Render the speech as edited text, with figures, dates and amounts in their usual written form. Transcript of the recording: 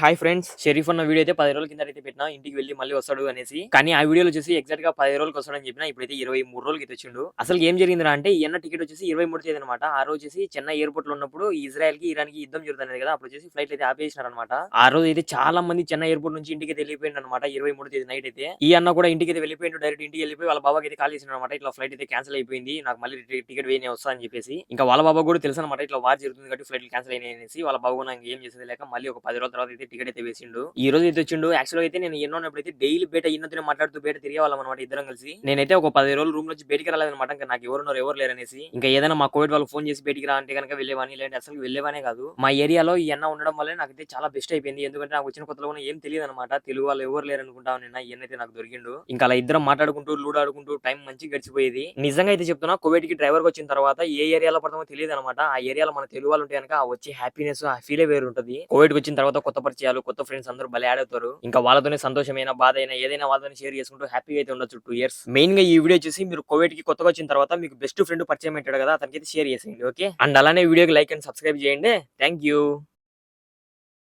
Hi friends, Sharif అన్న video అయితే 10 రోజుల కింద అయితే పెట్టినా, ఇంటికి వెళ్ళి మళ్ళీ వస్తాడు అనేసి. కానీ ఆ వీడియోలో వచ్చేసి ఎగ్జాక్ట్ గా 10 రోజులకి వస్తాడని చెప్పినా, ఇప్పుడైతే 23 రోజులకి అయితే వచ్చిండు. అసలు ఏం జరిగిందిరా అంటే, ఈ అన్న టికెట్ వచ్చేసి 23 తేదీ అనమాట. ఆ రోజు వచ్చేసి చెన్నై ఎయిర్పోర్ట్ లో ఉన్నప్పుడు ఇజ్రాయెల్ కి ఇరాన్ కి యుద్ధం జరుగుతుంది కదా, అప్పుడు వచ్చేసి ఫ్లైట్ అయితే ఆపేసినారనమాట. ఆ రోజు అయితే చాలా మంది చెన్నై ఎయిర్పోర్ట్ నుంచి ఇంటికి వెళ్ళిపోయింది అనమాట. 23 తేదీ నైట్ అయితే ఈ అన్న కూడా ఇంటికి అయితే వెళ్ళిపోయిండు. డైరెక్ట్ ఇంటికి వెళ్ళిపోయి వాళ్ళ బాబాకి అయితే కాల్ చేసిన అనమాట. ఇట్లా ఫ్లైట్ అయితే క్యాన్సిల్ అయిపోయింది, నాకు మళ్ళీ టికెట్ వేయనే వస్తా అని చెప్పేసి. ఇంకా వాళ్ళ బాబా కూడా తెలుసు అనమాట, ఇట్లా వార్ జరుగుతుంది కాబట్టి ఫ్లైట్ క్యాన్సిల్ అయినాయి అనేసి. వాళ్ళ బాబు నాకు ఏం చేసేది లేక మళ్ళీ ఒక 10 రోజుల తర్వాత అయితే టికెట్ అయితే వేసిండు. ఈ రోజు అయితే వచ్చిండు. యాక్చువల్ గా అయితే నేను ఎన్నో ఉన్నప్పుడైతే డైలీ బయట ఇన్నతోనే మాట్లాడుతూ బయట తిరిగేవాళ్ళం అనమాట ఇద్దరం కలిసి. నేనైతే ఒక 10 రోజులు రూమ్ నుంచి బయటికి రాలేదన్నమాట. ఇంకా నాకు ఎవరు లేరనేసి. ఇంకా ఏదైనా మా కోవిడ్ వాళ్ళకి ఫోన్ చేసి బయటికి రా అంటే కనుక వెళ్ళేవాని, లేదంటే అసలు వెళ్ళేవానే కాదు. మా ఏరియాలో ఈ అన్న ఉండడం వల్ల నాకైతే చాలా బెస్ట్ అయిపోయింది. ఎందుకంటే నాకు వచ్చిన కొత్తలో కూడా ఏం తెలియదు అనమాట. తెలుగు వాళ్ళు ఎవరు లేరు అనుకుంటా నిన్న ఈయనైతే నాకు దొరికిండు. ఇంకా అలా ఇద్దరం మాట్లాడుకుంటూ లూడో ఆడుకుంటూ టైం మంచిగా గడిచిపోయేది. నిజంగా అయితే చెప్తున్నా, కోవిడ్ కి డ్రైవర్ కి వచ్చిన తర్వాత ఏ ఏరియాలో పడతామో తెలియదు అనమాట. ఆ ఏరియాలో మన తెలుగు వాళ్ళు ఉంటే కనుక వచ్చే హ్యాపీనెస్, ఆ ఫీలే వేరు ఉంటుంది. కోవిడ్ కి వచ్చిన తర్వాత కొత్త పరిచయాలు, కొత్త ఫ్రెండ్స్ అందరూ భలే యాడ్ అవుతారు. ఇంకా వాళ్ళతోనే సంతోషమైన, బాధ అయినా ఏదైనా వాళ్ళతోనే షేర్ చేసుకుంటూ హ్యాపీగా అయితే ఉండొచ్చు 2 ఇయర్స్. మెయిన్ గా ఈ వీడియో చూసి మీరు కోవిడ్ కి కొత్తగా వచ్చిన తర్వాత మీకు బెస్ట్ ఫ్రెండ్ పరిచయం పెట్టాడు కదా, అతనికి షేర్ చేసేయండి. ఓకే, అండ్ అలానే వీడియోకి లైక్ అండ్ సబ్స్క్రైబ్ చేయండి. Thank you.